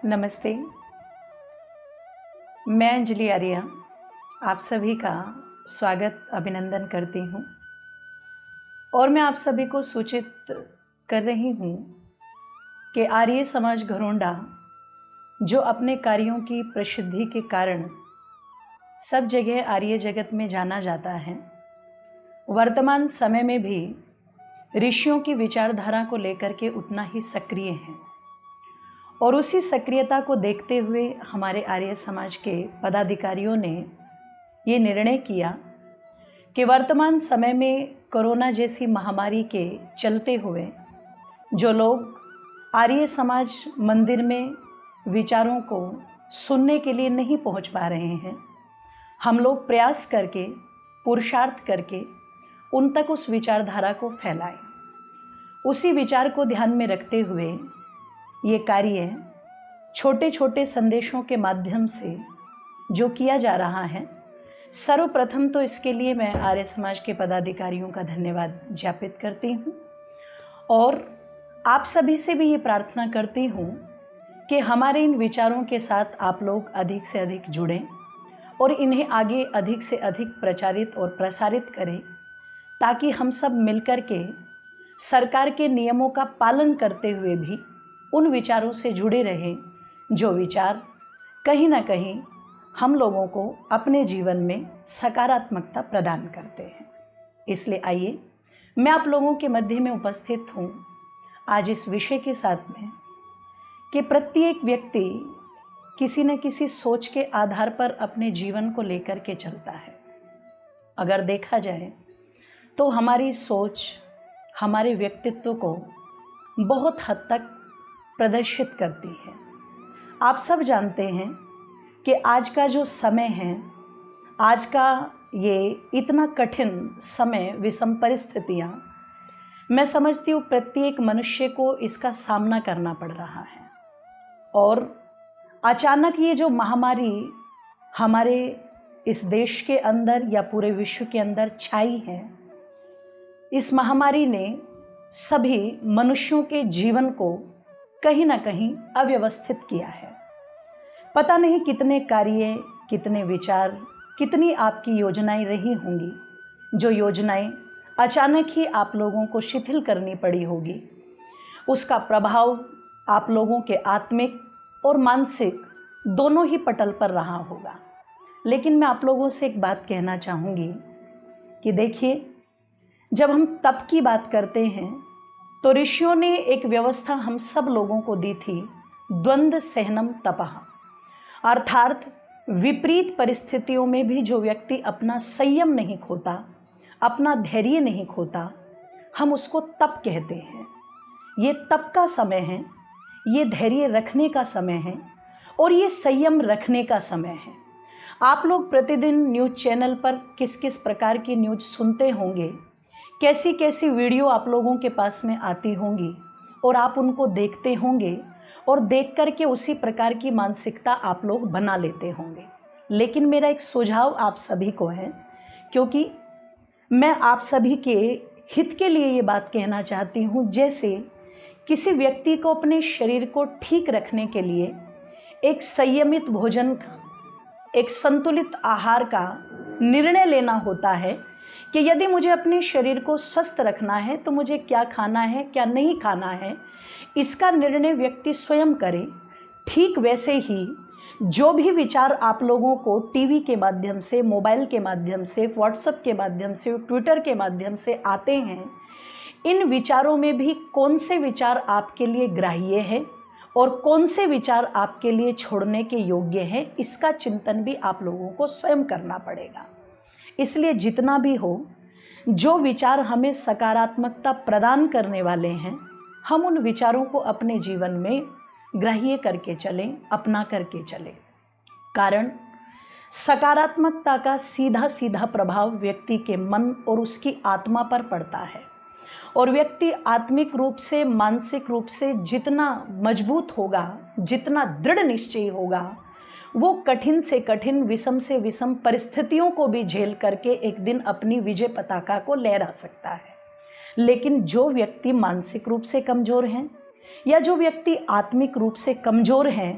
नमस्ते। मैं अंजलि आर्या आप सभी का स्वागत अभिनंदन करती हूँ और मैं आप सभी को सूचित कर रही हूँ कि आर्य समाज घरोंडा जो अपने कार्यों की प्रसिद्धि के कारण सब जगह आर्य जगत में जाना जाता है, वर्तमान समय में भी ऋषियों की विचारधारा को लेकर के उतना ही सक्रिय हैं और उसी सक्रियता को देखते हुए हमारे आर्य समाज के पदाधिकारियों ने ये निर्णय किया कि वर्तमान समय में कोरोना जैसी महामारी के चलते हुए जो लोग आर्य समाज मंदिर में विचारों को सुनने के लिए नहीं पहुंच पा रहे हैं, हम लोग प्रयास करके पुरुषार्थ करके उन तक उस विचारधारा को फैलाएं। उसी विचार को ध्यान में रखते हुए ये कार्य छोटे छोटे संदेशों के माध्यम से जो किया जा रहा है, सर्वप्रथम तो इसके लिए मैं आर्य समाज के पदाधिकारियों का धन्यवाद ज्ञापित करती हूँ और आप सभी से भी ये प्रार्थना करती हूँ कि हमारे इन विचारों के साथ आप लोग अधिक से अधिक जुड़ें और इन्हें आगे अधिक से अधिक प्रचारित और प्रसारित करें, ताकि हम सब मिलकर के सरकार के नियमों का पालन करते हुए भी उन विचारों से जुड़े रहें जो विचार कहीं ना कहीं हम लोगों को अपने जीवन में सकारात्मकता प्रदान करते हैं। इसलिए आइए मैं आप लोगों के मध्य में उपस्थित हूँ आज इस विषय के साथ में कि प्रत्येक व्यक्ति किसी न किसी सोच के आधार पर अपने जीवन को लेकर के चलता है। अगर देखा जाए तो हमारी सोच हमारे व्यक्तित्व को बहुत हद तक प्रदर्शित करती है। आप सब जानते हैं कि आज का जो समय है, आज का ये इतना कठिन समय, विषम परिस्थितियाँ, मैं समझती हूँ प्रत्येक मनुष्य को इसका सामना करना पड़ रहा है और अचानक ये जो महामारी हमारे इस देश के अंदर या पूरे विश्व के अंदर छाई है, इस महामारी ने सभी मनुष्यों के जीवन को कहीं ना कहीं अव्यवस्थित किया है। पता नहीं कितने कार्य, कितने विचार, कितनी आपकी योजनाएं रही होंगी, जो योजनाएं अचानक ही आप लोगों को शिथिल करनी पड़ी होगी। उसका प्रभाव आप लोगों के आत्मिक और मानसिक दोनों ही पटल पर रहा होगा। लेकिन मैं आप लोगों से एक बात कहना चाहूँगी कि देखिए, जब हम तप की बात करते हैं तो ऋषियों ने एक व्यवस्था हम सब लोगों को दी थी, द्वंद्व सहनम तपः, अर्थात विपरीत परिस्थितियों में भी जो व्यक्ति अपना संयम नहीं खोता, अपना धैर्य नहीं खोता, हम उसको तप कहते हैं। ये तप का समय है, ये धैर्य रखने का समय है और ये संयम रखने का समय है। आप लोग प्रतिदिन न्यूज़ चैनल पर किस किस प्रकार की न्यूज़ सुनते होंगे, कैसी कैसी वीडियो आप लोगों के पास में आती होंगी और आप उनको देखते होंगे और देख कर के उसी प्रकार की मानसिकता आप लोग बना लेते होंगे। लेकिन मेरा एक सुझाव आप सभी को है, क्योंकि मैं आप सभी के हित के लिए ये बात कहना चाहती हूँ, जैसे किसी व्यक्ति को अपने शरीर को ठीक रखने के लिए एक संयमित भोजन का, एक संतुलित आहार का निर्णय लेना होता है कि यदि मुझे अपने शरीर को स्वस्थ रखना है तो मुझे क्या खाना है, क्या नहीं खाना है, इसका निर्णय व्यक्ति स्वयं करे। ठीक वैसे ही जो भी विचार आप लोगों को टीवी के माध्यम से, मोबाइल के माध्यम से, व्हाट्सएप के माध्यम से, ट्विटर के माध्यम से आते हैं, इन विचारों में भी कौन से विचार आपके लिए ग्राह्य है और कौन से विचार आपके लिए छोड़ने के योग्य हैं, इसका चिंतन भी आप लोगों को स्वयं करना पड़ेगा। इसलिए जितना भी हो, जो विचार हमें सकारात्मकता प्रदान करने वाले हैं, हम उन विचारों को अपने जीवन में ग्राह्य करके चलें, अपना करके चलें। कारण सकारात्मकता का सीधा सीधा प्रभाव व्यक्ति के मन और उसकी आत्मा पर पड़ता है और व्यक्ति आत्मिक रूप से, मानसिक रूप से जितना मजबूत होगा, जितना दृढ़ निश्चयी होगा, वो कठिन से कठिन, विषम से विषम परिस्थितियों को भी झेल करके एक दिन अपनी विजय पताका को लहरा सकता है। लेकिन जो व्यक्ति मानसिक रूप से कमज़ोर हैं या जो व्यक्ति आत्मिक रूप से कमज़ोर हैं,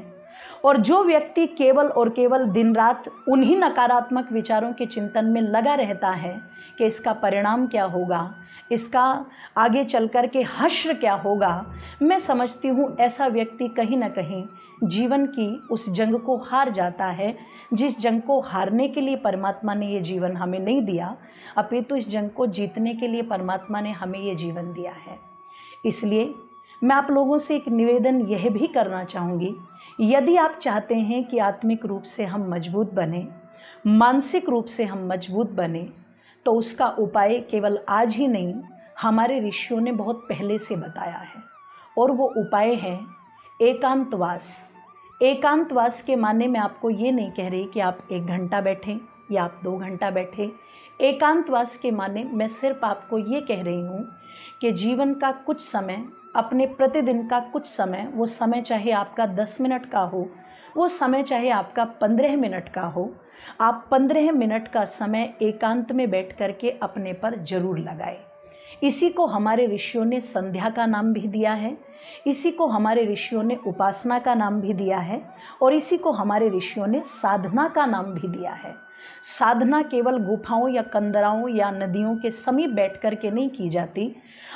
और जो व्यक्ति केवल और केवल दिन रात उन्हीं नकारात्मक विचारों के चिंतन में लगा रहता है कि इसका परिणाम क्या होगा, इसका आगे चल कर के हश्र क्या होगा, मैं समझती हूँ ऐसा व्यक्ति कहीं ना कहीं जीवन की उस जंग को हार जाता है, जिस जंग को हारने के लिए परमात्मा ने ये जीवन हमें नहीं दिया, अपितु इस जंग को जीतने के लिए परमात्मा ने हमें ये जीवन दिया है। इसलिए मैं आप लोगों से एक निवेदन यह भी करना चाहूँगी, यदि आप चाहते हैं कि आत्मिक रूप से हम मजबूत बने, मानसिक रूप से हम मजबूत बने, तो उसका उपाय केवल आज ही नहीं, हमारे ऋषियों ने बहुत पहले से बताया है। और वो उपाय है एकांतवास। एकांतवास के माने मैं आपको ये नहीं कह रही कि आप 1 घंटा बैठें या आप 2 घंटा बैठें। एकांतवास के माने मैं सिर्फ आपको ये कह रही हूँ कि जीवन का कुछ समय, अपने प्रतिदिन का कुछ समय, वो समय चाहे आपका 10 मिनट का हो, वो समय चाहे आपका 15 मिनट का हो, आप 15 मिनट का समय एकांत में बैठ करके अपने पर जरूर लगाएं। इसी को हमारे ऋषियों ने संध्या का नाम भी दिया है, इसी को हमारे ऋषियों ने उपासना का नाम भी दिया है, और इसी को हमारे ऋषियों ने साधना का नाम भी दिया है। साधना केवल गुफाओं या कंदराओं या नदियों के समीप बैठ कर के नहीं की जाती,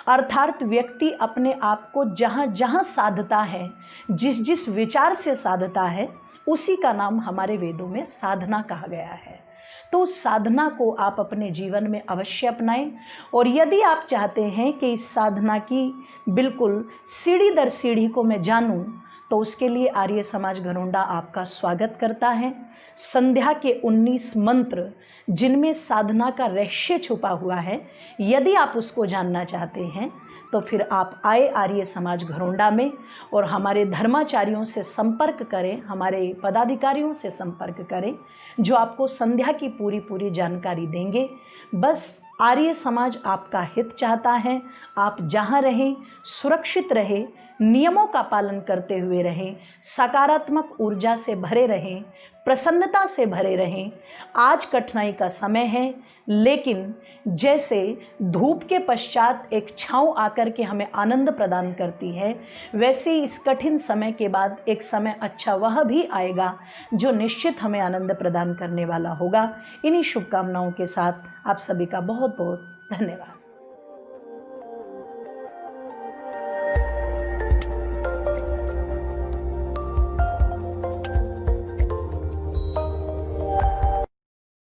अर्थात व्यक्ति अपने आप को जहाँ जहाँ साधता है, जिस जिस विचार से साधता है, उसी का नाम हमारे वेदों में साधना कहा गया है। तो उस साधना को आप अपने जीवन में अवश्य अपनाएं। और यदि आप चाहते हैं कि इस साधना की बिल्कुल सीढ़ी दर सीढ़ी को मैं जानूं, तो उसके लिए आर्य समाज घरोंडा आपका स्वागत करता है। संध्या के 19 मंत्र जिनमें साधना का रहस्य छुपा हुआ है, यदि आप उसको जानना चाहते हैं तो फिर आप आए आर्य समाज घरोंडा में और हमारे धर्माचार्यों से संपर्क करें, हमारे पदाधिकारियों से संपर्क करें, जो आपको संध्या की पूरी जानकारी देंगे। बस आर्य समाज आपका हित चाहता है, आप जहाँ रहें सुरक्षित रहें, नियमों का पालन करते हुए रहें, सकारात्मक ऊर्जा से भरे रहें, प्रसन्नता से भरे रहें। आज कठिनाई का समय है, लेकिन जैसे धूप के पश्चात एक छाँव आकर के हमें आनंद प्रदान करती है, वैसे ही इस कठिन समय के बाद एक समय अच्छा वह भी आएगा जो निश्चित हमें आनंद प्रदान करने वाला होगा। इन्हीं शुभकामनाओं के साथ आप सभी का बहुत बहुत धन्यवाद।